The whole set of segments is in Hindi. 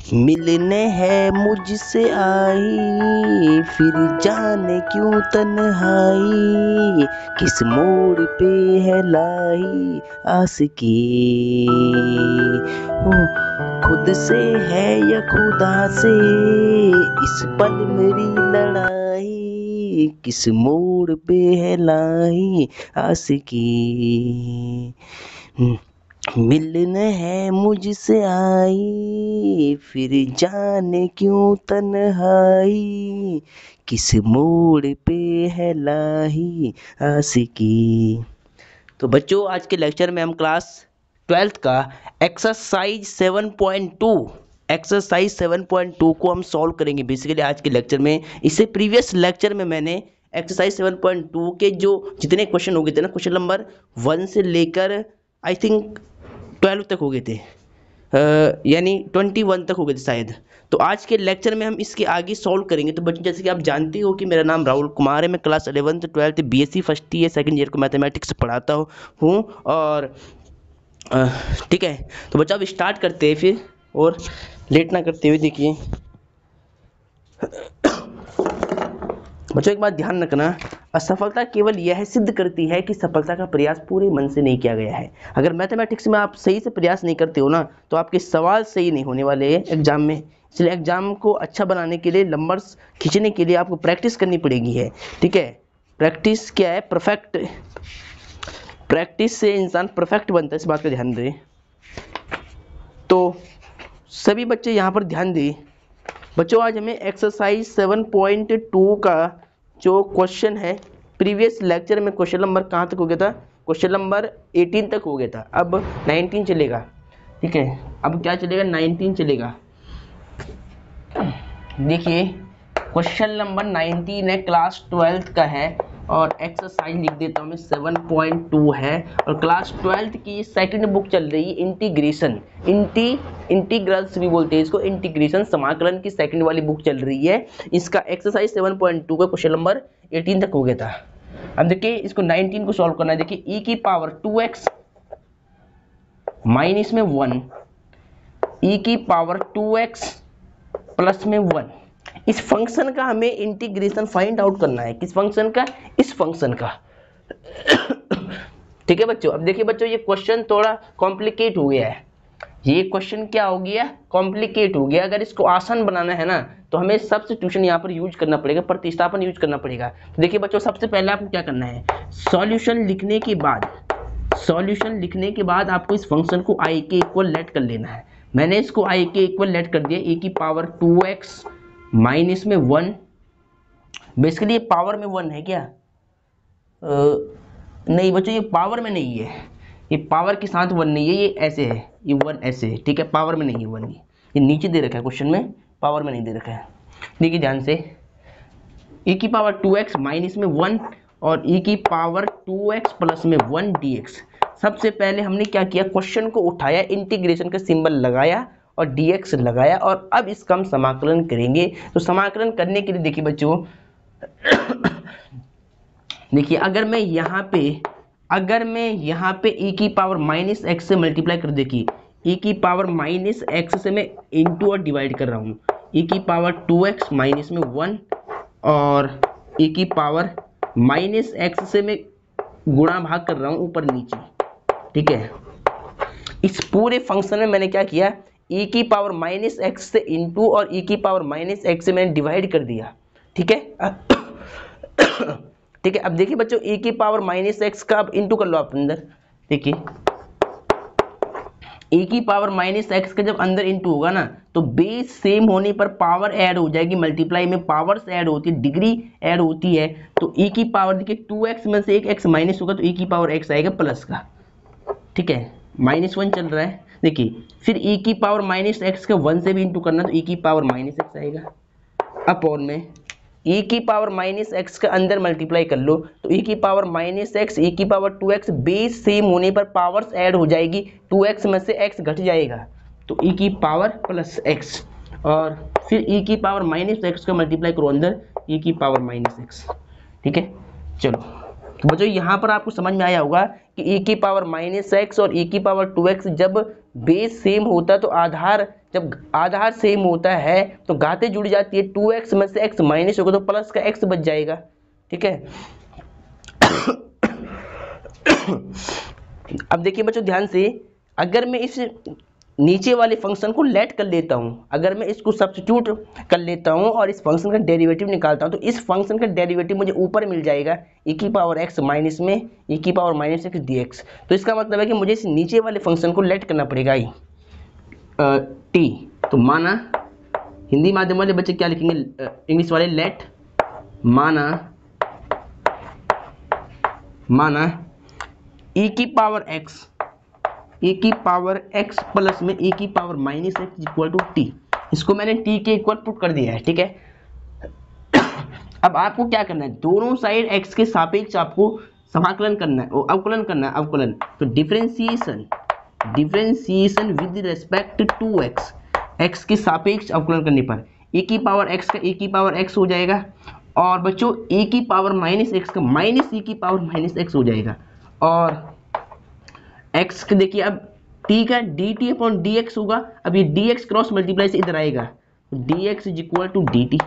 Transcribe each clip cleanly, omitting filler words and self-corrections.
मिलने है मुझसे आई, फिर जाने क्यों तन्हाई, किस मोड़ पे है लाई आशिकी। ओ, खुद से है या खुदा से इस पल मेरी लड़ाई, किस मोड़ पे है लाई आशिकी। मिलने है मुझसे आई, फिर जाने क्यों तन्हाई, किस मोड़ पे है लाई आशिकी। तो बच्चों, आज के लेक्चर में हम क्लास 12th का एक्सरसाइज 7.2 को हम सॉल्व करेंगे बेसिकली आज के लेक्चर में। इससे प्रीवियस लेक्चर में मैंने एक्सरसाइज 7.2 के जो जितने क्वेश्चन हो गए थे ना, क्वेश्चन नंबर 1 से लेकर आई थिंक 12 तक हो गए थे, यानी 21 तक हो गए थे शायद। तो आज के लेक्चर में हम इसके आगे सॉल्व करेंगे। तो बच्चों, जैसे कि आप जानते हो कि मेरा नाम राहुल कुमार है, मैं class 11th 12th BSc first year second year को मैथमेटिक्स पढ़ाता हूँ। और ठीक है, तो बच्चों अब स्टार्ट करते हैं फिर, और लेट ना करते हुए देखिए। बच्चों, एक बात ध्यान रखना, असफलता केवल यह सिद्ध करती है कि सफलता का प्रयास पूरे मन से नहीं किया गया है। अगर मैथमेटिक्स में आप सही से प्रयास नहीं करते हो ना, तो आपके सवाल सही नहीं होने वाले हैं एग्जाम में। इसलिए एग्जाम को अच्छा बनाने के लिए, नंबर्स खींचने के लिए आपको प्रैक्टिस करनी पड़ेगी है। ठीक है, प्रैक्टिस क्या है? परफेक्ट। प्रैक्टिस से इंसान परफेक्ट बनता है, इस बात का ध्यान दें। तो सभी बच्चे यहाँ पर ध्यान दें। बच्चों, आज हमें एक्सरसाइज 7.2 का जो क्वेश्चन है, प्रीवियस लेक्चर में क्वेश्चन नंबर कहाँ तक हो गया था? क्वेश्चन नंबर 18 तक हो गया था। अब 19 चलेगा। ठीक है, अब क्या चलेगा? 19 चलेगा। देखिए, क्वेश्चन नंबर 19 है, क्लास 12th का है, और एक्सरसाइज लिख देता हूँ मैं 7.2 है, और क्लास 12th की सेकंड बुक चल रही है, इंटीग्रेशन। इंटीग्रल्स भी बोलते हैं इसको, इंटीग्रेशन समाकलन की सेकंड वाली बुक चल रही है। इसका एक्सरसाइज 7.2 का क्वेश्चन नंबर 18 तक हो गया था। अब देखिए, इसको 19 को सॉल्व करना है। देखिए, e की पावर 2x माइनस में 1, e की पावर 2x प्लस में 1, इस फंक्शन का हमें इंटीग्रेशन फाइंड आउट करना है। किस फंक्शन का? इस फंक्शन का। ठीक है बच्चों, अब देखिए बच्चों, ये क्वेश्चन थोड़ा कॉम्प्लिकेट हो गया है। ये क्वेश्चन क्या हो गया? कॉम्प्लिकेट हो गया। अगर इसको आसान बनाना है ना, तो हमें सब्स्टिट्यूशन यहाँ पर यूज करना पड़ेगा, प्रतिस्थापन यूज करना पड़ेगा। तो देखिए बच्चों, सबसे पहले आपको क्या करना है, सॉल्यूशन लिखने के बाद आपको इस फंक्शन को i के इक्वल लेट कर लेना है। मैंने इसको i के इक्वल लेट कर दिया, e की पावर 2x माइनस में 1। बेसिकली ये पावर में 1 है क्या? नहीं बच्चों, ये पावर में नहीं है, ये पावर के साथ 1 नहीं है, ये ऐसे है, ये 1 ऐसे है। ठीक है, पावर में नहीं है 1, ये नीचे दे रखा है क्वेश्चन में, पावर में नहीं दे रखा है। देखिए ध्यान से, e की पावर 2x माइनस में 1 और e की पावर 2x प्लस में 1 dx। सबसे पहले हमने क्या किया, क्वेश्चन को उठाया, इंटीग्रेशन का सिंबल लगाया और dx लगाया, और अब इसका हम समाकलन करेंगे। तो समाकलन करने के लिए देखिए बच्चों, देखिए अगर मैं यहाँ पे e की पावर माइनस एक्स से मल्टीप्लाई कर, देखिए e की पावर माइनस एक्स से मैं इंटू और डिवाइड कर रहा हूँ, e की पावर 2x माइनस में 1 और e की पावर माइनस एक्स से मैं गुणा भाग कर रहा हूँ ऊपर नीचे। ठीक है, इस पूरे फंक्शन में मैंने क्या किया, e की पावर माइनस एक्स से इंटू और e की पावर माइनस एक्स से मैंने डिवाइड कर दिया। ठीक है, ठीक है। अब देखिए बच्चों, e की पावर माइनस एक्स का अब इंटू कर लो आप अंदर। देखिए, e की पावर माइनस एक्स का जब अंदर इंटू होगा ना, तो बेस सेम होने पर पावर ऐड हो जाएगी, मल्टीप्लाई में पावर्स ऐड होती है, डिग्री ऐड होती है। तो e की पावर देखिए 2x में से एक x माइनस होगा, तो e की पावर x आएगा प्लस का। ठीक है, -1 चल रहा है। देखिए, फिर e की पावर माइनस एक्स का 1 से भी इंटू करना, तो e की पावर माइनस एक्स आएगा अपॉन में e की पावर माइनस एक्स का अंदर मल्टीप्लाई कर लो, तो e की पावर माइनस एक्स, e की पावर 2x, बेस सेम होने पर पावर्स ऐड हो जाएगी, 2x में से x घट जाएगा, तो e की पावर प्लस x, और फिर e की पावर माइनस एक्स का मल्टीप्लाई करो अंदर, e की पावर माइनस एक्स। ठीक है, चलो तो बच्चों यहाँ पर आपको समझ में आया होगा कि e की पावर माइनस एक्स और e की पावर 2x जब बेस सेम होता है तो आधार जब आधार सेम होता है तो घातें जुड़ जाती है, 2x में से x माइनस होगा तो प्लस का x बच जाएगा, ठीक है। अब देखिए बच्चों ध्यान से, अगर मैं इस नीचे वाले फंक्शन को लेट कर लेता हूं, अगर मैं इसको सब्स्टिट्यूट कर लेता हूं और इस फंक्शन का डेरिवेटिव निकालता हूं, तो इस फंक्शन का डेरिवेटिव मुझे ऊपर मिल जाएगा e की पावर x माइनस में e की पावर माइनस x dx। तो इसका मतलब है कि मुझे इस नीचे वाले फंक्शन को लेट करना पड़ेगा t। तो माना, हिंदी माध्यम वाले बच्चे क्या लिखेंगे, इंग्लिश वाले लेट, माना e की पावर x प्लस में e की power minus x equal to T. इसको मैंने t के इक्वल पुट कर दिया है, ठीक है। अब आपको क्या करना है, दोनों साइड x के सापेक्ष आपको समाकलन करना है, अवकलन करना है, अवकलन। तो differentiation with respect to x के सापेक्ष अवकलन करने पर e की पावर x का e की पावर x हो जाएगा, और बच्चों e की पावर माइनस x का माइनस e की पावर माइनस x हो जाएगा। और x के देखिए अब t का dt अपॉन dx होगा। अब ये dx क्रॉस मल्टीप्लाई से इधर आएगा, dx is equal to dt,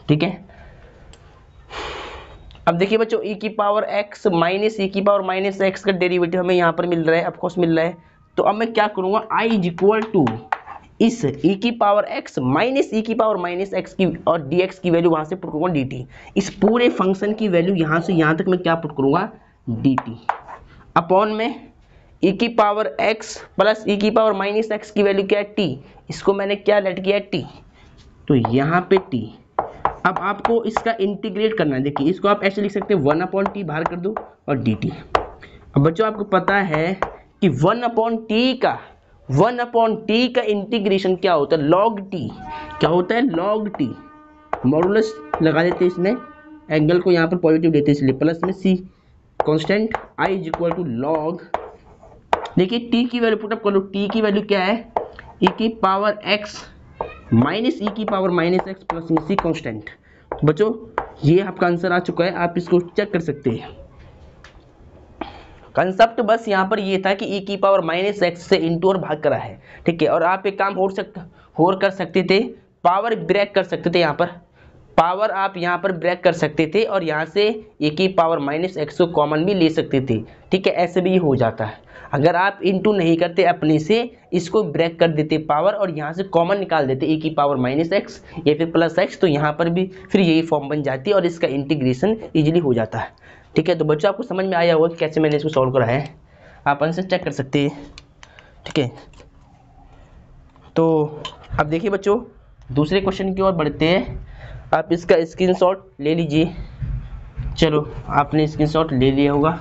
ठीक है। अब देखिए बच्चों e की पावर x माइनस e की पावर माइनस x का डेरिवेटिव हमें यहाँ पर मिल रहा है, ऑफकोर्स मिल रहा है। तो अब मैं क्या करूँगा, i इज इक्वल टू इस e की पावर x माइनस e की पावर माइनस x की और dx की वैल्यू वहाँ से पुट करूँगा dt। इस पूरे फंक्शन की वैल्यू यहाँ से यहाँ तक मैं क्या पुट करूँगा, dt अपॉन में e की पावर x प्लस e की पावर माइनस x की वैल्यू क्या है, t। इसको मैंने क्या लेट किया है, t। तो यहाँ पे t। अब आपको इसका इंटीग्रेट करना है, देखिए इसको आप ऐसे लिख सकते हैं 1/t बाहर कर दो और dt। अब बच्चों आपको पता है कि 1/t का इंटीग्रेशन क्या होता है, log t। क्या होता है, log t। मॉडुलस लगा देते हैं इसमें, एंगल को यहाँ पर पॉजिटिव लेते हैं इसलिए, प्लस में c constant i is equal to log, देखिए t की वैल्यू पुटअप कर लो, t की वैल्यू क्या है, e की पावर x माइनस e की पावर माइनस x प्लस में c कांस्टेंट। बच्चों ये आपका आंसर आ चुका है, आप इसको चेक कर सकते हैं। कंसेप्ट बस यहाँ पर ये था कि e की पावर माइनस x से इंटू और भाग करा है, ठीक है। और आप एक काम और कर सकते थे, पावर ब्रेक कर सकते थे, यहाँ पर पावर आप यहाँ पर ब्रेक कर सकते थे और यहाँ से e की पावर माइनस x को कॉमन भी ले सकते थे, ठीक है। ऐसे भी हो जाता है, अगर आप इंटू नहीं करते अपने से, इसको ब्रेक कर देते पावर और यहाँ से कॉमन निकाल देते e की पावर माइनस x या फिर प्लस x, तो यहाँ पर भी फिर यही फॉर्म बन जाती है और इसका इंटीग्रेशन इजीली हो जाता है, ठीक है। तो बच्चों आपको समझ में आया होगा कि कैसे मैंने इसको सॉल्व करा है, आप आंसर चेक कर सकते हैं, ठीक है। तो अब देखिए बच्चों दूसरे क्वेश्चन की ओर बढ़ते हैं, आप इसका स्क्रीनशॉट ले लीजिए। चलो आपने स्क्रीनशॉट ले लिया होगा,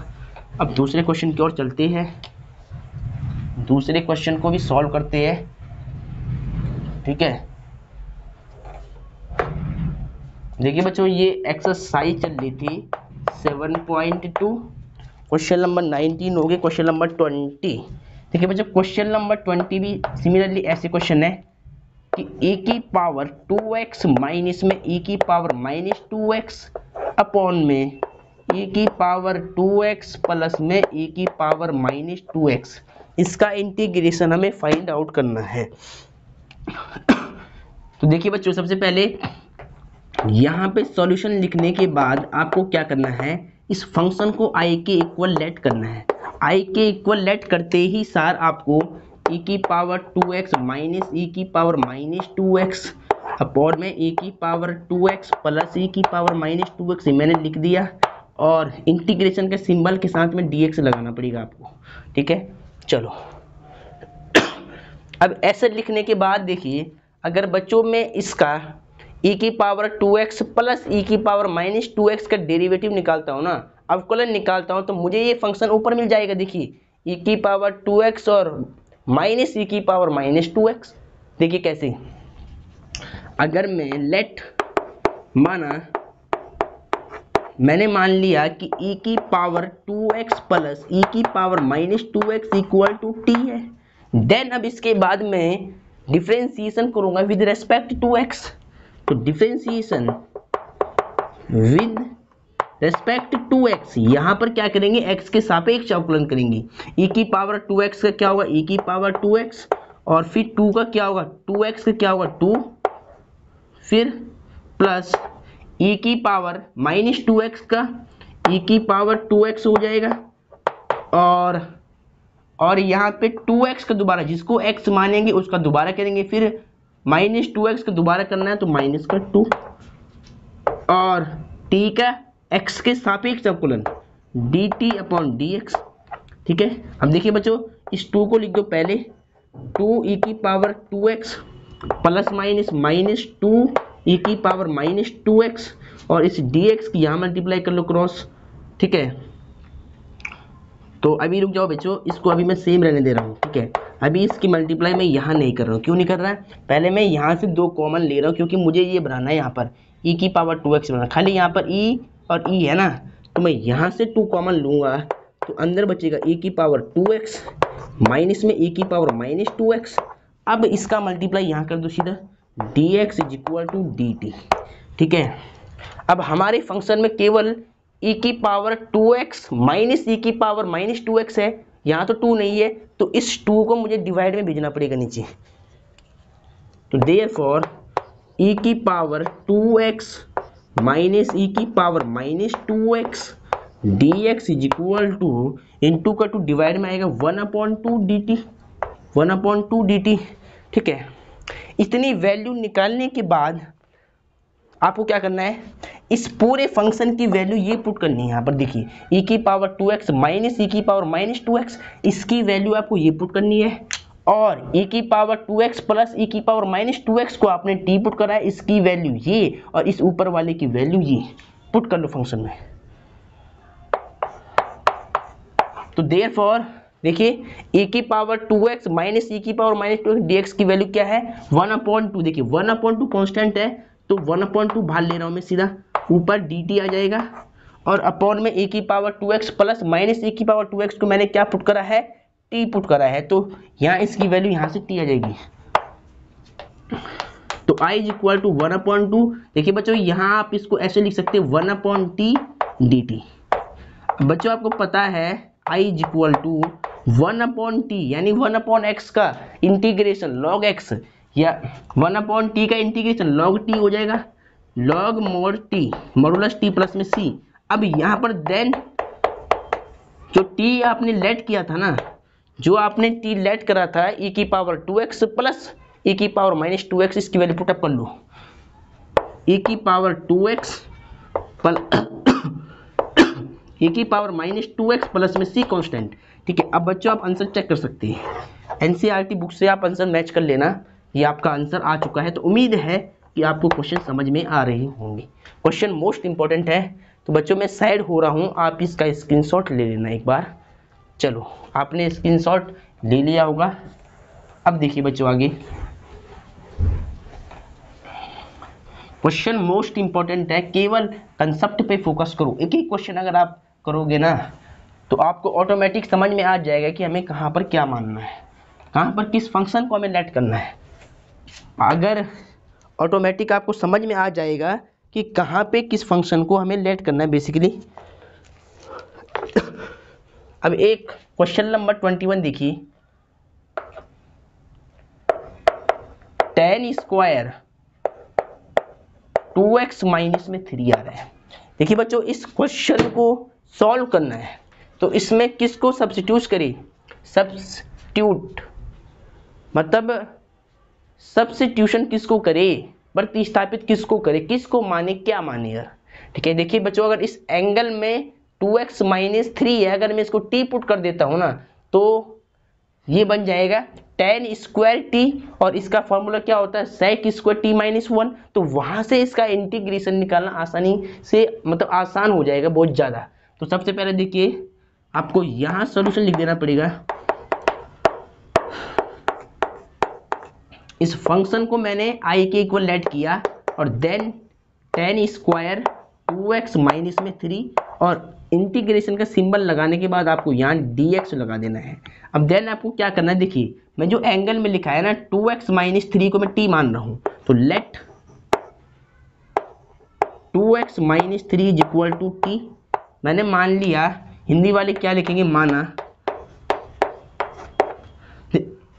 अब दूसरे क्वेश्चन की ओर चलते हैं, दूसरे क्वेश्चन को भी सॉल्व करते हैं, ठीक है। देखिए बच्चों ये एक्सरसाइज चल रही थी 7.2, क्वेश्चन नंबर 19 हो गए, क्वेश्चन नंबर 20। देखिए बच्चों क्वेश्चन नंबर 20 भी सिमिलरली ऐसे क्वेश्चन है कि e की पावर 2x माइनस में e की पावर माइनस 2x अपॉन में e की पावर 2x प्लस में e की पावर माइनस 2x, इसका इंटीग्रेशन हमें फाइंड आउट करना है। तो देखिए बच्चों सबसे पहले यहाँ पे सॉल्यूशन लिखने के बाद आपको क्या करना है, इस फंक्शन को i के इक्वल लेट करना है। i के इक्वल लेट करते ही सार आपको e की पावर 2x माइनस e की पावर माइनस 2x अपॉन में e की पावर 2x प्लस e की पावर माइनस 2x मैंने लिख दिया, और इंटीग्रेशन के सिंबल के साथ में dx लगाना पड़ेगा आपको, ठीक है। चलो अब ऐसे लिखने के बाद देखिए, अगर बच्चों में इसका e की पावर 2x प्लस e की पावर माइनस 2x का डेरिवेटिव निकालता हूँ ना, अवकलन निकालता हूँ, तो मुझे ये फंक्शन ऊपर मिल जाएगा। देखिए e की पावर 2x और माइनस e की पावर माइनस 2x। देखिए कैसे, अगर मैं लेट मैंने मान लिया कि e की पावर 2x प्लस e की power minus 2x equal to t है, देन अब इसके बाद मैं डिफरेंशिएशन करूंगा विद रेस्पेक्ट टू x। तो differentiation with respect to x, यहाँ पर क्या करेंगे, x के सापेक्ष अवकलन करेंगे। e की पावर 2x का क्या होगा, e की पावर 2x और फिर 2 का क्या होगा, 2x का क्या होगा 2, फिर प्लस e की पावर माइनस 2x का e की पावर 2x हो जाएगा, और यहाँ पे 2x का दोबारा, जिसको x मानेंगे उसका दोबारा करेंगे, फिर माइनस 2x का दोबारा करना है तो माइनस का 2, और t का x के सापेक्ष अवकलन dt अपॉन dx। ठीक है, अब देखिए बच्चों, इस 2 को लिख दो पहले, 2 e की power 2x plus minus minus 2 e की पावर माइनस 2x, और इस dx की यहाँ मल्टीप्लाई कर लो क्रॉस। ठीक है, तो अभी रुक जाओ बच्चों, इसको अभी मैं सेम रहने दे रहा हूँ। ठीक है, अभी इसकी मल्टीप्लाई मैं यहाँ नहीं कर रहा हूँ। क्यों नहीं कर रहा है, पहले मैं यहाँ से 2 कॉमन ले रहा हूँ, क्योंकि मुझे ये बनाना है यहाँ पर e की पावर 2x बनाना, खाली यहाँ पर e और e है ना, तो मैं यहाँ से 2 कॉमन लूँगा तो अंदर बचेगा e की पावर 2x माइनस में e की पावर माइनस 2x। अब इसका मल्टीप्लाई यहाँ कर दो सीधा, dx is equal to dt। ठीक है, अब हमारे फंक्शन में केवल e की पावर 2x माइनस e की पावर माइनस 2x है, यहाँ तो 2 नहीं है, तो इस 2 को मुझे डिवाइड में भेजना पड़ेगा नीचे। तो देयरफॉर e की पावर 2x माइनस e की power minus 2x dx is equal to, into का 2 डिवाइड में आएगा 1/2 dt, 1/2 dt। ठीक है, इतनी वैल्यू निकालने के बाद आपको क्या करना है, इस पूरे फंक्शन की वैल्यू ये पुट करनी है यहाँ पर। देखिए e की पावर 2x माइनस e की पावर माइनस 2x, इसकी वैल्यू आपको ये पुट करनी है, और e की पावर 2x प्लस e की पावर माइनस 2x को आपने t पुट करा है, इसकी वैल्यू ये, और इस ऊपर वाले की वैल्यू ये पुट कर लो फंक्शन में। तो देयरफॉर देखिए e की पावर 2x माइनस e की पावर माइनस 2x dx की वैल्यू क्या है 1/2। देखिए 1/2 कांस्टेंट है, तो 1/2 बाहर ले रहा हूं मैं, सीधा ऊपर dt आ जाएगा, और अपॉन में e की power 2x plus minus e की पावर 2x को मैंने क्या पुट करा है, t पुट करा है, तो यहाँ इसकी वैल्यू यहाँ से t आ जाएगी। तो i इज इक्वल टू 1/2। देखिए बच्चों, यहाँ आप इसको ऐसे लिख सकते हैं 1/t dt। बच्चों आपको पता है i is equal to 1/t यानी 1/x का इंटीग्रेशन log x, या 1/t का इंटीग्रेशन log t हो जाएगा, log mod t modulus t plus में c। अब यहाँ पर देन जो t आपने लेट किया था ना, जो आपने t लेट करा था e की पावर 2x प्लस e की पावर माइनस 2x, इसकी वैल्यू पुटअप कर लो, e की पावर 2x e की पावर माइनस 2x प्लस में c कांस्टेंट। ठीक है, अब बच्चों आप आंसर चेक कर सकते हैं, एनसीईआरटी बुक से आप आंसर मैच कर लेना, ये आपका आंसर आ चुका है। तो उम्मीद है कि आपको क्वेश्चन समझ में आ रहे होंगे। क्वेश्चन मोस्ट इंपॉर्टेंट है, तो बच्चों मैं साइड हो रहा हूँ, आप इसका स्क्रीनशॉट ले लेना एक बार। चलो आपने स्क्रीनशॉट ले लिया होगा। अब देखिए बच्चों आगे क्वेश्चन मोस्ट इंपॉर्टेंट है, केवल कंसेप्ट पे फोकस करो। एक ही क्वेश्चन अगर आप करोगे ना तो आपको ऑटोमेटिक समझ में आ जाएगा कि हमें कहाँ पर क्या मानना है, कहाँ पर किस फंक्शन को हमें लेट करना है। अगर ऑटोमेटिक आपको समझ में आ जाएगा कि कहाँ पे किस फंक्शन को हमें लेट करना है बेसिकली। अब एक क्वेश्चन नंबर 21 देखिए, tan स्क्वायर 2x माइनस में 3 आ रहा है। देखिए बच्चों, इस क्वेश्चन को सॉल्व करना है तो इसमें किसको सब्स्टिट्यूट करें, सब्स्टिट्यूट मतलब सब्स्टिट्यूशन किसको करे, प्रतिस्थापित किसको करे, किसको माने, क्या माने यार। ठीक है, देखिए बच्चों, अगर इस एंगल में 2x माइनस 3 है, अगर मैं इसको t पुट कर देता हूं ना तो ये बन जाएगा tan स्क्वायर t, और इसका फॉर्मूला क्या होता है sec स्क्वायर t माइनस 1। तो वहां से इसका इंटीग्रेशन निकालना आसानी से मतलब आसान हो जाएगा बहुत ज़्यादा। तो सबसे पहले देखिए आपको यहाँ सॉल्यूशन लिख देना पड़ेगा। इस फंक्शन को मैंने i के इक्वल लेट किया, और then tan square 2x minus में 3, और इंटीग्रेशन का सिंबल लगाने के बाद आपको यहाँ dx लगा देना है। अब देन आपको क्या करना है, देखिए मैं जो एंगल में लिखा है ना 2x माइनस 3 को मैं t मान रहा हूँ, तो let 2x minus 3 is equal to t मैंने मान लिया। हिंदी वाले क्या लिखेंगे, माना।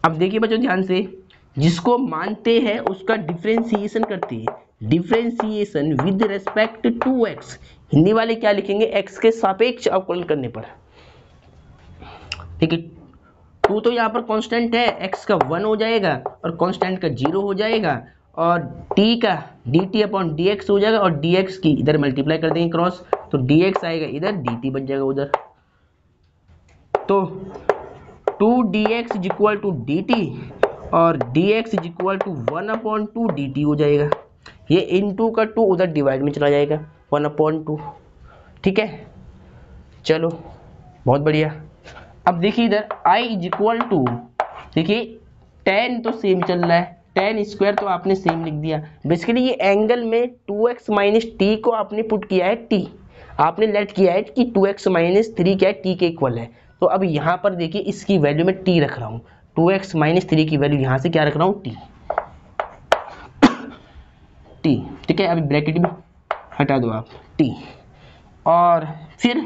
अब देखिए बच्चों ध्यान से, जिसको मानते हैं उसका डिफरेंशिएशन करते हैं, differentiation with respect to x. Hindi वाले क्या लिखेंगे, एक्स के सापेक्ष अवकलन करने पर। ठीक है, टू तो यहाँ पर कांस्टेंट है, एक्स का 1 हो जाएगा और कांस्टेंट का 0 हो जाएगा, और टी का dt अपॉन dx हो जाएगा, और dx की इधर मल्टीप्लाई कर देंगे क्रॉस, तो dx आएगा इधर, dt बन जाएगा उधर। तो 2dx is equal to dt और dx is equal to 1/2 dt हो जाएगा। ये इनटू का 2 उधर डिवाइड में चला जाएगा, 1/2। ठीक है, चलो बहुत बढ़िया। अब देखिए इधर i इज इक्वल टू, देखिए tan तो सेम चल रहा है, tan स्क्वायर तो आपने सेम लिख दिया। बेसिकली ये एंगल में 2x माइनस टी को आपने पुट किया है t, आपने लेट किया है कि 2x माइनस 3 क्या है, t के इक्वल है। तो अब यहाँ पर देखिए इसकी वैल्यू में t रख रहा हूँ, 2x माइनस 3 की वैल्यू यहाँ से क्या रख रहा हूँ, t। ठीक है, अभी ब्रैकेट भी हटा दो आप, t। और फिर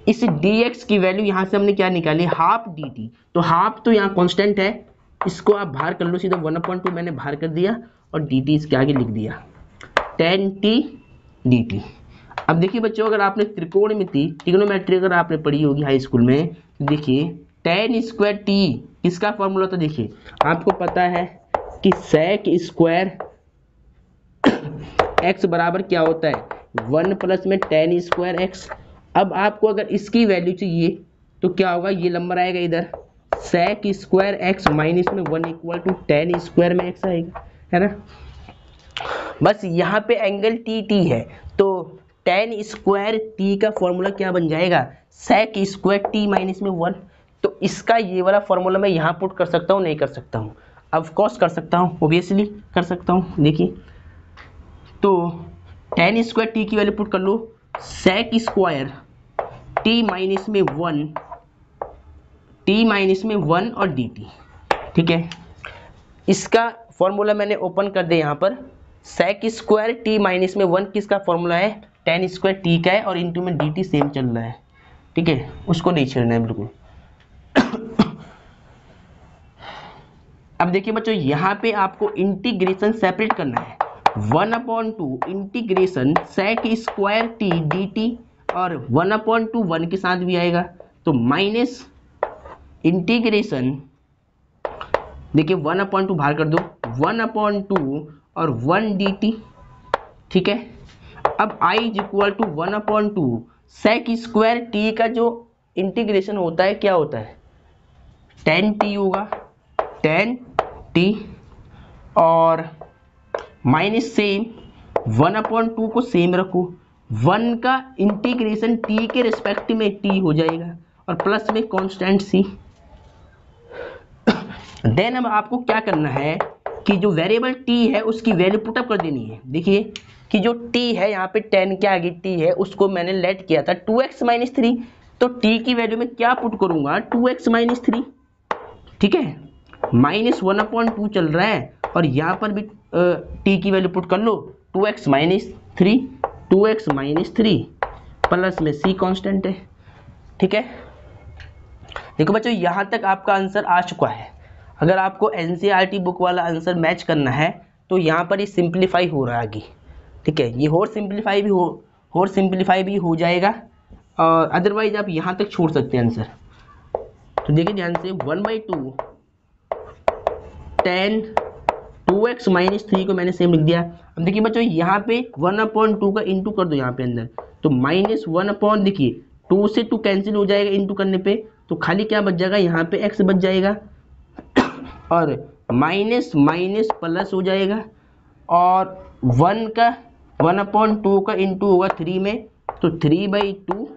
इस dx की वैल्यू यहाँ से हमने क्या निकाली, हाफ dt। तो हाफ तो यहाँ कांस्टेंट है, इसको आप बाहर कर लो सीधा, 1/2 मैंने बाहर कर दिया और dt इसके आगे लिख दिया, tan t dt। अब देखिए बच्चों, अगर आपने त्रिकोणमिति ट्रिग्नोमेट्री अगर आपने पढ़ी होगी हाई स्कूल में, देखिए tan स्क्वायर t किसका फॉर्मूला था, देखिए आपको पता है कि sec स्क्वायर x बराबर क्या होता है, 1 प्लस में tan स्क्वायर x। अब आपको अगर इसकी वैल्यू चाहिए तो क्या होगा, ये नंबर आएगा इधर, sec स्क्वायर x माइनस में 1 इक्वल टू tan स्क्वायर में x आएगा, है ना। बस यहाँ पे एंगल टी है, तो tan स्क्वायर t का फॉर्मूला क्या बन जाएगा, sec स्क्वायर t माइनस में 1। तो इसका ये वाला फॉर्मूला मैं यहाँ पुट कर सकता हूँ, नहीं कर सकता हूँ, ऑफ कोर्स कर सकता हूँ, ओबियसली कर सकता हूँ। देखिए तो tan स्क्वायर t की वैल्यू पुट कर लो, sec स्क्वायर t माइनस में 1 और dt। ठीक है, इसका फॉर्मूला मैंने ओपन कर दिया यहाँ पर, sec स्क्वायर t माइनस में 1 किसका फॉर्मूला है, tan स्क्वायर t का है, और इनटू में dt सेम चल रहा है। ठीक है, उसको नहीं छेड़ना है बिल्कुल। अब देखिए बच्चों, यहाँ पे आपको इंटीग्रेशन सेपरेट करना है, 1/2 integration sec square t dt, और 1/2 1 के साथ भी आएगा, तो माइनस इंटीग्रेशन, देखिए 1/2 बाहर कर दो, 1/2 और 1 dt। ठीक है, अब i is equal to 1/2 sec square t का जो इंटीग्रेशन होता है क्या होता है, tan t होगा, tan t, और माइनस सेम 1/2 को सेम रखो, 1 का इंटीग्रेशन t के रिस्पेक्ट में t हो जाएगा, और प्लस में कांस्टेंट c। देन अब आपको क्या करना है कि जो वेरिएबल t है उसकी वैल्यू पुटअप कर देनी है। देखिए कि जो t है यहाँ पे 10 के आगे t है, उसको मैंने लेट किया था 2x माइनस 3, तो t की वैल्यू में क्या पुट करूंगा, 2x माइनस 3। ठीक है, माइनस 1/2 चल रहा है, और यहाँ पर भी t की वैल्यू पुट कर लो, 2x माइनस 3 प्लस में c कांस्टेंट है। ठीक है, देखो बच्चों यहाँ तक आपका आंसर आ चुका है। अगर आपको एनसीईआरटी बुक वाला आंसर मैच करना है तो यहाँ पर ये सिंप्लीफाई हो रहा है आगे। ठीक है, ये और सिंप्लीफाई भी हो जाएगा, और अदरवाइज आप यहाँ तक छोड़ सकते हैं आंसर। तो देखिए ध्यान से, 1/2 tan 2x माइनस 3 को मैंने सेम लिख दिया। अब देखिए बच्चों यहाँ पे 1/2 का इंटू कर दो यहाँ पे अंदर, तो माइनस 1/, देखिए 2 से 2 कैंसिल हो जाएगा इंटू करने पे, तो खाली क्या बच जाएगा, यहाँ पे x बच जाएगा, और माइनस माइनस प्लस हो जाएगा, और 1/2 का इंटू होगा 3 में, तो 3/2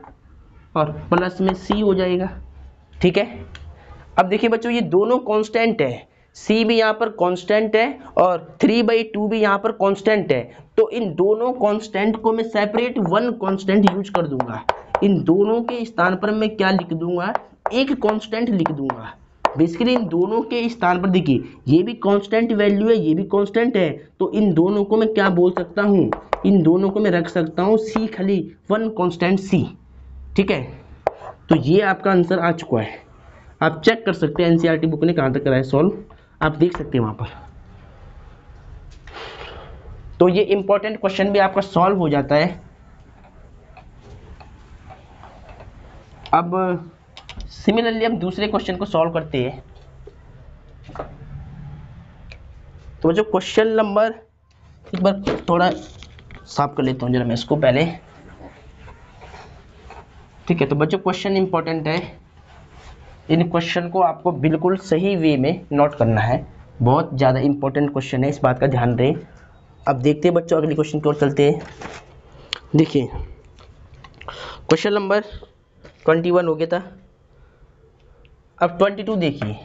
और प्लस में c हो जाएगा। ठीक है, अब देखिए बच्चों ये दोनों कांस्टेंट है, c भी यहाँ पर कांस्टेंट है और 3/2 भी यहाँ पर कांस्टेंट है, तो इन दोनों कांस्टेंट को मैं सेपरेट 1 कांस्टेंट यूज कर दूंगा। इन दोनों के स्थान पर मैं क्या लिख दूंगा, एक कांस्टेंट लिख दूंगा। बेसिकली इन दोनों के स्थान पर देखिए ये भी कांस्टेंट वैल्यू है, ये भी कांस्टेंट है, तो इन दोनों को मैं क्या बोल सकता हूँ, इन दोनों को मैं रख सकता हूँ c, खाली 1 कांस्टेंट c। ठीक है, तो ये आपका आंसर आ चुका है। आप चेक कर सकते हैं एनसीईआरटी बुक ने कहाँ तक कराया सॉल्व, आप देख सकते हैं वहाँ पर। तो ये इंपॉर्टेंट क्वेश्चन भी आपका सॉल्व हो जाता है। अब सिमिलरली हम दूसरे क्वेश्चन को सॉल्व करते हैं। तो जो क्वेश्चन नंबर, एक बार थोड़ा साफ कर लेता हूँ जरा मैं इसको पहले, ठीक है। तो बच्चों क्वेश्चन इंपॉर्टेंट है, इन क्वेश्चन को आपको बिल्कुल सही वे में नोट करना है, बहुत ज़्यादा इंपॉर्टेंट क्वेश्चन है, इस बात का ध्यान रहे। अब देखते हैं बच्चों अगले क्वेश्चन की ओर चलते हैं। देखिए क्वेश्चन नंबर 21 हो गया था, अब 22 देखिए।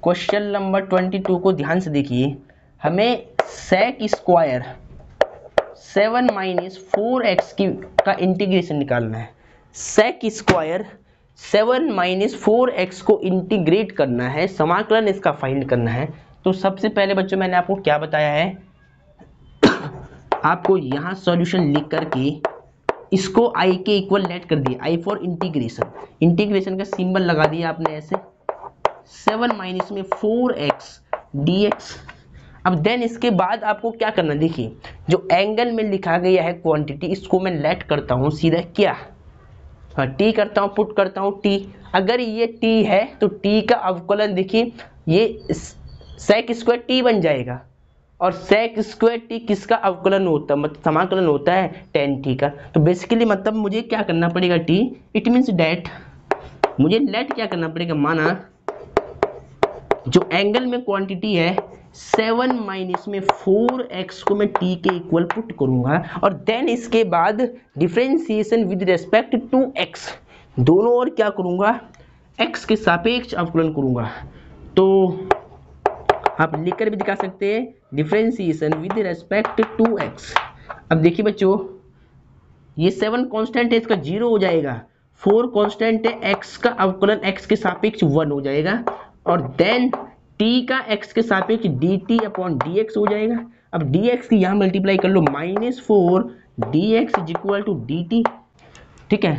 क्वेश्चन नंबर 22 को ध्यान से देखिए, हमें सेक स्क्वायर 7 माइनस 4x का इंटीग्रेशन निकालना है। सेक स्क्वायर 7 माइनस 4x को इंटीग्रेट करना है, समाकलन इसका फाइंड करना है। तो सबसे पहले बच्चों मैंने आपको क्या बताया है, आपको यहाँ सॉल्यूशन लिख करके इसको i के इक्वल लेट कर दिया, i फॉर इंटीग्रेशन, इंटीग्रेशन का सिंबल लगा दिया आपने ऐसे, 7 माइनस में 4x dx। अब देन इसके बाद आपको क्या करना, देखिए जो एंगल में लिखा गया है क्वांटिटी, इसको मैं लेट करता हूँ सीधा क्या, हाँ t करता हूँ, पुट करता हूँ t। अगर ये t है तो t का अवकलन देखिए, ये सेक स्क्वायर t बन जाएगा, और सेक स्क्वायर टी किसका अवकलन होता है, मतलब समाकलन होता है tan t का। तो बेसिकली मतलब मुझे क्या करना पड़ेगा t, इट मीन्स डेट, मुझे लेट क्या करना पड़ेगा, माना जो एंगल में क्वांटिटी है 7 माइनस में 4x को मैं t के इक्वल पुट करूंगा, और देन इसके बाद differentiation with respect to x, दोनों ओर क्या करूंगा, x के सापेक्ष अवकलन करूंगा। तो आप लिखकर भी दिखा सकते हैं differentiation with respect to x। अब देखिए बच्चों ये 7 कांस्टेंट है, इसका 0 हो जाएगा, 4 कांस्टेंट है, x का अवकलन x के सापेक्ष 1 हो जाएगा, और देन t का x के सापेक्ष dt अपॉन dx हो जाएगा। अब dx की यहाँ मल्टीप्लाई कर लो, -4 dx is equal to dt, ठीक है।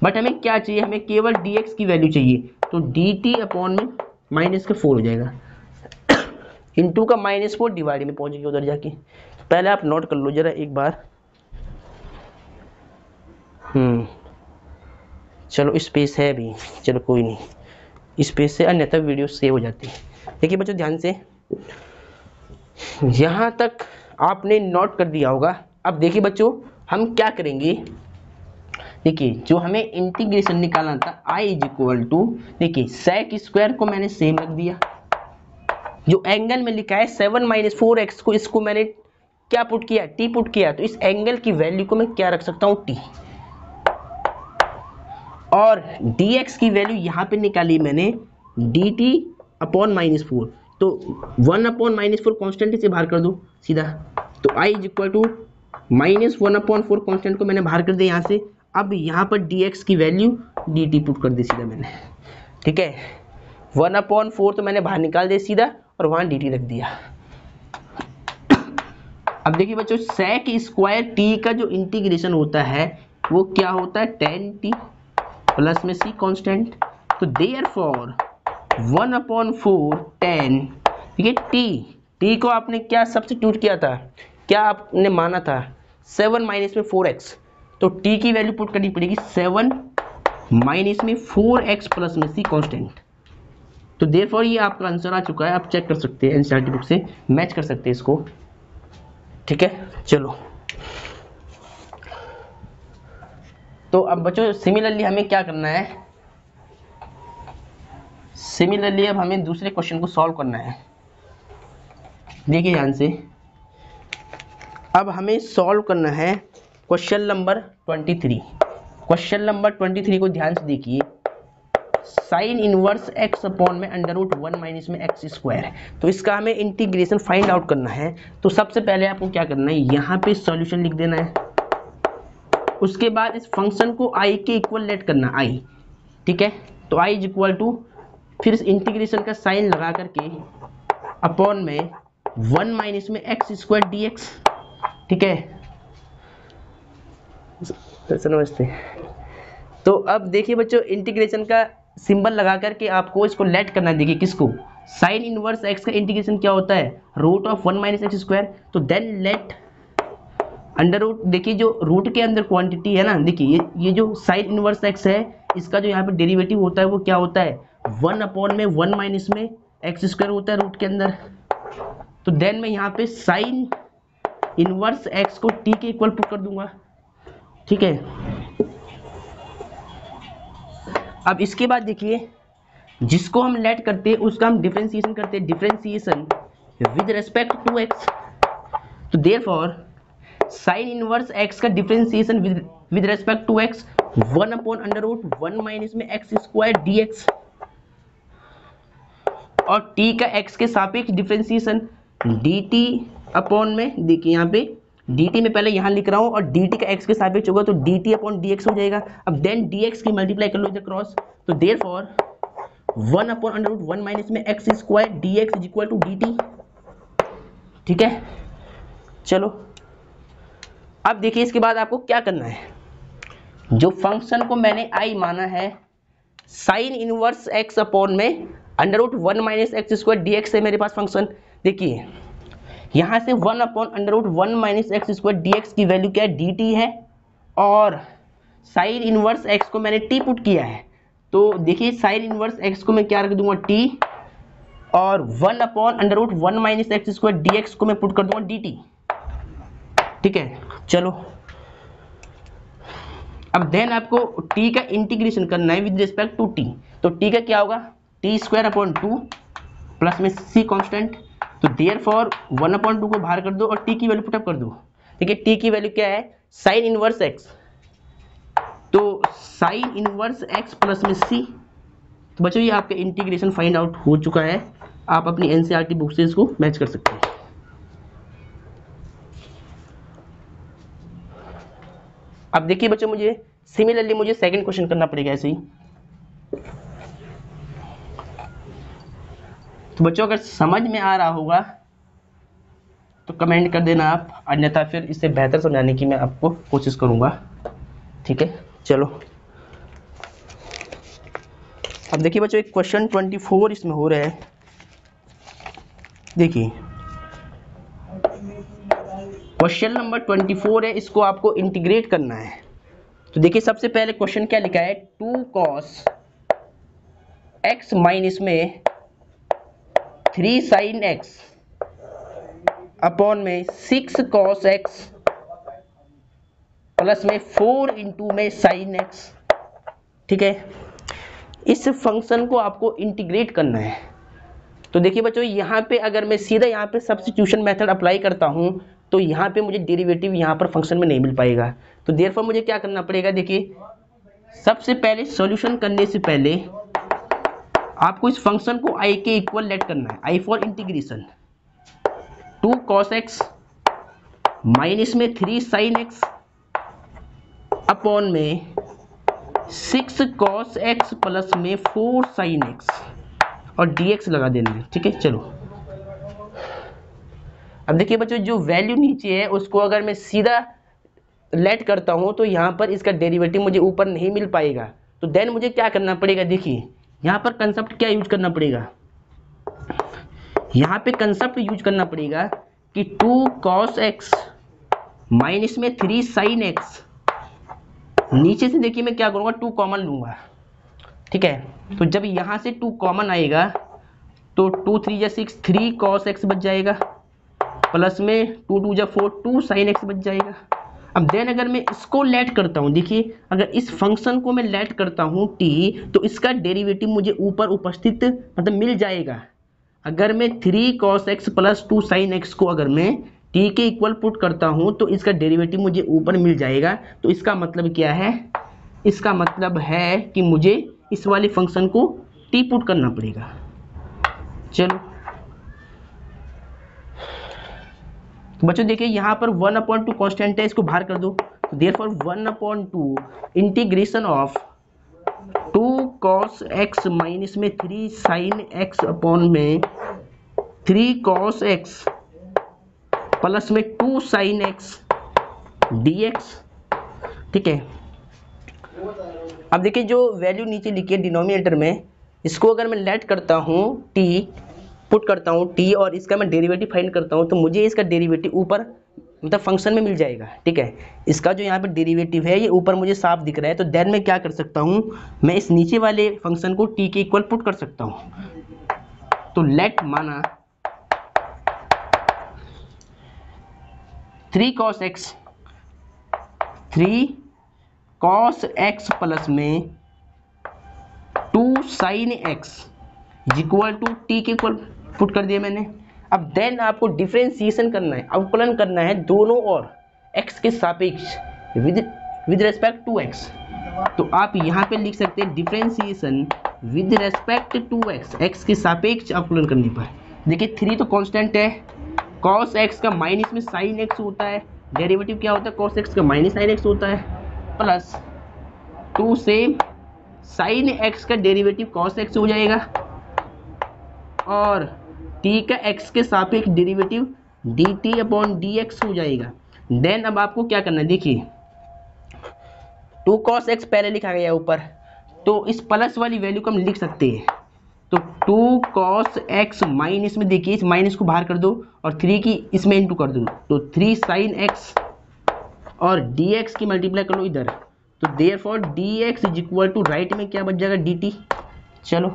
बट हमें क्या चाहिए, हमें केवल dx की वैल्यू चाहिए, तो dt अपॉन में -4 हो जाएगा, इंटू का -4 डिवाइड में पहुंचेगी उधर जाके। पहले आप नोट कर लो जरा एक बार, चलो स्पेस है भी, चलो कोई नहीं, स्पेस से अन्यथा वीडियो सेव हो जाती है। देखिए बच्चों ध्यान से, यहाँ तक आपने नोट कर दिया होगा। अब देखिए बच्चों हम क्या करेंगे, देखिए जो हमें इंटीग्रेशन निकालना था i इज इक्वल टू, देखिए सेक स्क्वायर को मैंने सेम रख दिया, जो एंगल में लिखा है 7 माइनस 4x को, इसको मैंने क्या पुट किया, t पुट किया, तो इस एंगल की वैल्यू को मैं क्या रख सकता हूँ, t, और dx की वैल्यू यहाँ पे निकाली मैंने dt अपॉन -4, तो 1 अपॉन -4 कॉन्स्टेंट से बाहर कर दो सीधा, तो i is equal to -1 upon 4 constant को मैंने बाहर कर दिया यहाँ से। अब यहाँ पर dx की वैल्यू dt पुट कर दी सीधा मैंने, ठीक है, 1 अपॉन 4 तो मैंने बाहर निकाल दिया सीधा, और वहाँ dt रख दिया। अब देखिए बच्चों सेक स्क्वायर t का जो इंटीग्रेशन होता है वो क्या होता है, tan t प्लस में c कांस्टेंट, तो देयरफॉर 1 अपॉन 4 tan, ठीक है, t को आपने क्या सब्स्टिट्यूट किया था, क्या आपने माना था 7 माइनस में 4x, तो t की वैल्यू पुट करनी पड़ेगी 7 माइनस में 4x प्लस में c कांस्टेंट। तो देयरफॉर ये आपका आंसर आ चुका है, आप चेक कर सकते हैं एनसीईआरटी बुक से, मैच कर सकते हैं इसको, ठीक है। चलो तो अब बच्चों सिमिलरली हमें क्या करना है, सिमिलरली अब हमें दूसरे क्वेश्चन को सॉल्व करना है। देखिए ध्यान से, अब हमें सॉल्व करना है क्वेश्चन नंबर 23। क्वेश्चन नंबर 23 को ध्यान से देखिए, साइन इनवर्स x अपॉन में √1 माइनस में x स्क्वायर, तो इसका हमें इंटीग्रेशन फाइंड आउट करना है। तो सबसे पहले आपको क्या करना है, यहाँ पे सॉल्यूशन लिख देना है, उसके बाद इस फंक्शन को i के इक्वल लेट करना i, ठीक है, तो i इज इक्वल टू, फिर इस इंटीग्रेशन का साइन लगा करके अपॉन में 1 माइनस में x स्क्वायर dx, ठीक है, नमस्ते। तो अब देखिए बच्चों इंटीग्रेशन का सिंबल लगा करके आपको इसको लेट करना है। देखिए किसको, साइन इनवर्स एक्स का इंटीग्रेशन क्या होता है, root of 1 minus x square. तो देन लेट अंडर रूट, देखिए जो रूट के अंदर क्वांटिटी है ना, देखिए ये जो साइन इनवर्स एक्स है इसका जो यहाँ पे डेरिवेटिव होता है वो क्या होता है, 1 अपॉन में 1 माइनस में एक्स स्क्वायर होता है रूट के अंदर। तो देन मैं यहाँ पे साइन इनवर्स एक्स को टी के इक्वल पुट कर दूंगा, ठीक है। अब इसके बाद देखिए जिसको हम लेट करते हैं उसका हम डिफरेंशिएशन करते हैं, differentiation with respect to x. तो देयरफॉर साइन इनवर्स एक्स का differentiation with respect to x 1 upon under root 1 minus में एक्स स्क्वायर dx, और t का x के सापेक्ष डिफरेंशिएशन dt अपॉन में, देखिए यहाँ पे dt में पहले यहाँ लिख रहा हूँ और dt का x के सापेक्ष होगा तो dt अपॉन dx हो जाएगा। अब देन dx की मल्टीप्लाई कर लो इधर क्रॉस, तो therefore 1 upon under root 1 minus में x square dx is equal to dt, ठीक है। चलो अब देखिए इसके बाद आपको क्या करना है, जो फंक्शन को मैंने i माना है साइन इनवर्स x अपॉन में under root 1 minus x square dx है मेरे पास फंक्शन। देखिए यहाँ से 1 upon under root 1 minus x square dx की वैल्यू क्या है, dt है, और साइन इनवर्स x को मैंने t पुट किया है। तो देखिए साइन इनवर्स x को मैं क्या रख दूंगा t, और 1 upon under root 1 minus x square dx को मैं पुट कर दूंगा dt, ठीक है। चलो अब देन आपको t का इंटीग्रेशन करना है विद रिस्पेक्ट टू t। तो t का क्या होगा, टी स्क्वायर अपॉन 2 प्लस में c कांस्टेंट। तो देयरफॉर 1 अपॉन 2 को बाहर कर दो और t की वैल्यू पुटअप कर दो। देखिए t की वैल्यू क्या है, साइन इनवर्स x, तो साइन इनवर्स x प्लस में c। तो बच्चों ये आपका इंटीग्रेशन फाइंड आउट हो चुका है, आप अपनी एनसीईआरटी बुक से इसको मैच कर सकते हैं। अब देखिए बच्चों मुझे सिमिलरली मुझे सेकंड क्वेश्चन करना पड़ेगा ऐसे ही। तो बच्चों अगर समझ में आ रहा होगा तो कमेंट कर देना आप, अन्यथा फिर इससे बेहतर समझाने की मैं आपको कोशिश करूंगा, ठीक है। चलो अब देखिए बच्चों एक क्वेश्चन 24 इसमें हो रहा है। देखिए क्वेश्चन नंबर 24 है, इसको आपको इंटीग्रेट करना है। तो देखिए सबसे पहले क्वेश्चन क्या लिखा है, 2 cos x माइनस में 3 sin x अपॉन में 6 cos x प्लस में 4 इंटू में sin x, ठीक है। इस फंक्शन को आपको इंटीग्रेट करना है। तो देखिए बच्चों यहाँ पे अगर मैं सीधा यहाँ पे सब्स्टिट्यूशन मेथड अप्लाई करता हूँ तो यहाँ पे मुझे डेरिवेटिव यहाँ पर फंक्शन में नहीं मिल पाएगा। तो देयरफॉर मुझे क्या करना पड़ेगा, देखिए सबसे पहले सॉल्यूशन करने से पहले आपको इस फंक्शन को i के इक्वल लेट करना है। i for integration 2 cos x minus में 3 sin x अपॉन में 6 cos x प्लस में 4 sin x और dx लगा देना है, ठीक है। चलो अब देखिए बच्चों जो वैल्यू नीचे है उसको अगर मैं सीधा लेट करता हूं तो यहाँ पर इसका डेरिवेटिव मुझे ऊपर नहीं मिल पाएगा। तो देन मुझे क्या करना पड़ेगा, देखिए यहाँ पर कंसेप्ट क्या यूज करना पड़ेगा, यहाँ पे कंसेप्ट यूज करना पड़ेगा कि 2 cos x माइनस में 3 sin x, नीचे से देखिए मैं क्या करूँगा 2 कॉमन लूँगा, ठीक है। तो जब यहाँ से 2 कॉमन आएगा तो 2 3 जा 6 3 cos x बच जाएगा, प्लस में 2 2 जा 4 2 sin x बच जाएगा। अब देन अगर मैं इसको लेट करता हूँ, देखिए अगर इस फंक्शन को मैं लेट करता हूँ t, तो इसका डेरिवेटिव मुझे ऊपर उपस्थित मतलब मिल जाएगा। अगर मैं 3 cos x plus 2 sin x को अगर मैं t के इक्वल पुट करता हूँ तो इसका डेरिवेटिव मुझे ऊपर मिल जाएगा। तो इसका मतलब क्या है, इसका मतलब है कि मुझे इस वाले फंक्शन को t पुट करना पड़ेगा। चलो तो बच्चों देखिए यहाँ पर 1/2 कांस्टेंट है, इसको बाहर कर दो। तो therefore 1/2 integration of 2 cos x minus में 3 sin x अपॉन में 3 cos x प्लस में 2 sin x dx, ठीक है। अब देखिए जो वैल्यू नीचे लिखी है डिनोमिनेटर में, इसको अगर मैं लेट करता हूँ t, पुट करता हूँ t और इसका मैं डेरिवेटिव फाइंड करता हूँ, तो मुझे इसका डेरिवेटिव ऊपर मतलब फंक्शन में मिल जाएगा। ठीक है, इसका जो यहाँ पे डेरिवेटिव है ये ऊपर मुझे साफ दिख रहा है, तो देन मैं क्या कर सकता हूँ, मैं इस नीचे वाले फंक्शन को t के इक्वल पुट कर सकता हूँ। तो लेट माना 3 cos x प्लस में 2 sin x equal to t के इक्वल पुट कर दिया मैंने। अब देन आपको डिफरेंशिएशन करना है, अवकलन करना है दोनों और x के सापेक्ष विद रेस्पेक्ट टू x। तो आप यहाँ पे लिख सकते हैं differentiation with respect to x, x के सापेक्ष अवकलन करने पर। देखिए 3 तो कांस्टेंट है, cos x का माइनस में sin x होता है, डेरिवेटिव क्या होता है cos x का माइनस sin x होता है, प्लस 2 से sin x का डेरिवेटिव cos x हो जाएगा और t का x के सापेक्ष डेरिवेटिव dt अपॉन dx हो जाएगा। देन अब आपको क्या करना है, देखिए 2 cos x पहले लिखा गया ऊपर, तो इस प्लस वाली वैल्यू को हम लिख सकते हैं। तो 2 cos x माइनस में देखिए इस माइनस को बाहर कर दो और 3 की इसमें इंटू कर दो, तो 3 sin x और dx की मल्टीप्लाई कर लो इधर, तो therefore dx is equal to right में क्या बच जाएगा dt। चलो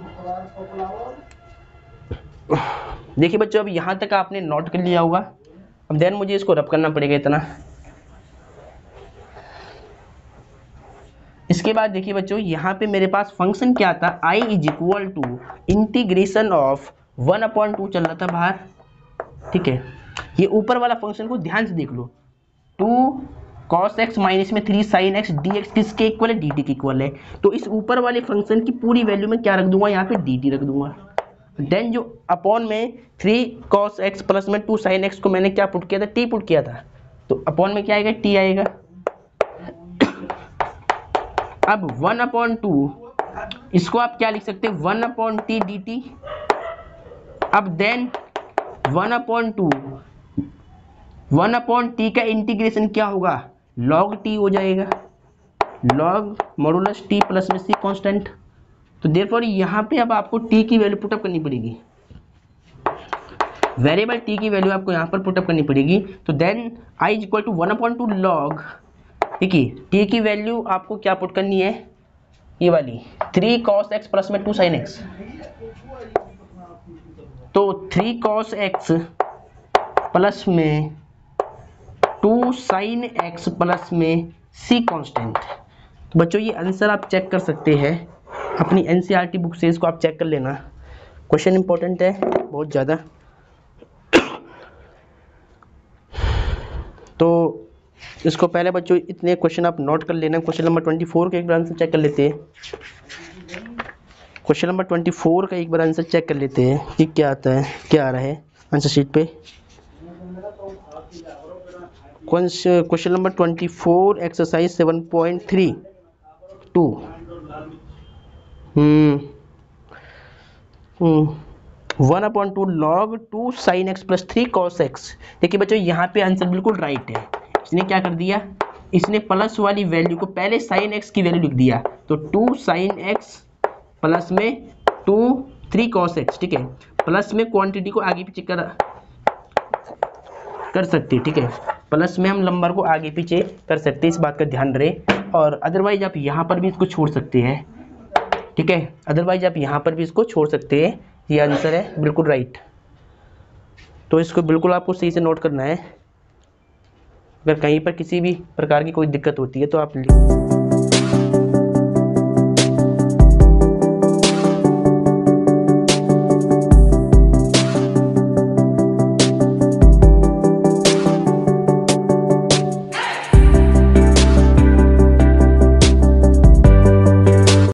देखिए बच्चों अब यहाँ तक आपने नोट कर लिया होगा। अब देन मुझे इसको रब करना पड़ेगा इतना। इसके बाद देखिए बच्चों यहाँ पे मेरे पास फंक्शन क्या था, i is equal to integration of 1/2 चल रहा था बाहर। ठीक है, ये ऊपर वाला फंक्शन को ध्यान से देख लो, 2 cos x माइनस में 3 sin x dx किसके इक्वल है, dt के इक्वल है। तो इस ऊपर वाले फंक्शन की पूरी वैल्यू में क्या रख दूंगा, यहाँ पे dt रख दूंगा। देन जो अपॉन में 3 cos x प्लस में 2 sin x को मैंने क्या पुट किया था, t पुट किया था, तो अपॉन में क्या आएगा, t आएगा। अब 1/2 इसको आप क्या लिख सकते हैं, 1/t dt। अब देन 1/t का इंटीग्रेशन क्या होगा, log t हो जाएगा, log मॉडुलस t प्लस में c कांस्टेंट। तो देयरफॉर यहाँ पे अब आपको t की वैल्यू पुटअप करनी पड़ेगी, वेरिएबल t की वैल्यू आपको यहाँ पर पुटअप करनी पड़ेगी। तो then i is equal to 1/2 log, देखिए t की वैल्यू आपको क्या पुट करनी है, ये वाली 3 cos x प्लस में 2 sin x, तो 3 cos x प्लस में 2 sin x प्लस में c कांस्टेंट। तो बच्चों ये आंसर आप चेक कर सकते हैं अपनी एनसीईआरटी बुक से, इसको आप चेक कर लेना, क्वेश्चन इंपॉर्टेंट है बहुत ज़्यादा। तो इसको पहले बच्चों इतने क्वेश्चन आप नोट कर लेना। क्वेश्चन नंबर 24 का एक बार आंसर चेक कर लेते हैं। क्वेश्चन नंबर 24 का एक बार आंसर चेक कर लेते हैं कि क्या आता है, क्या आ रहा है आंसर शीट पे। Question number 24 exercise 7.3 1/2 log 2 sin x plus 3 cos x। देखिए बच्चों यहाँ पे आंसर बिल्कुल राइट है। इसने क्या कर दिया, इसने प्लस वाली वैल्यू को पहले sin x की वैल्यू लिख दिया, तो 2 sin x प्लस में 3 cos x। ठीक है, प्लस में क्वांटिटी को आगे पीछे कर सकते हैं। ठीक है, प्लस में हम नंबर को आगे पीछे कर सकते हैं, इस बात का ध्यान रहे। और अदरवाइज आप यहाँ पर भी इसको छोड़ सकते हैं। ठीक है, अदरवाइज आप यहाँ पर भी इसको छोड़ सकते हैं, ये आंसर है बिल्कुल राइट। तो इसको बिल्कुल आपको सही से नोट करना है। अगर कहीं पर किसी भी प्रकार की कोई दिक्कत होती है तो आप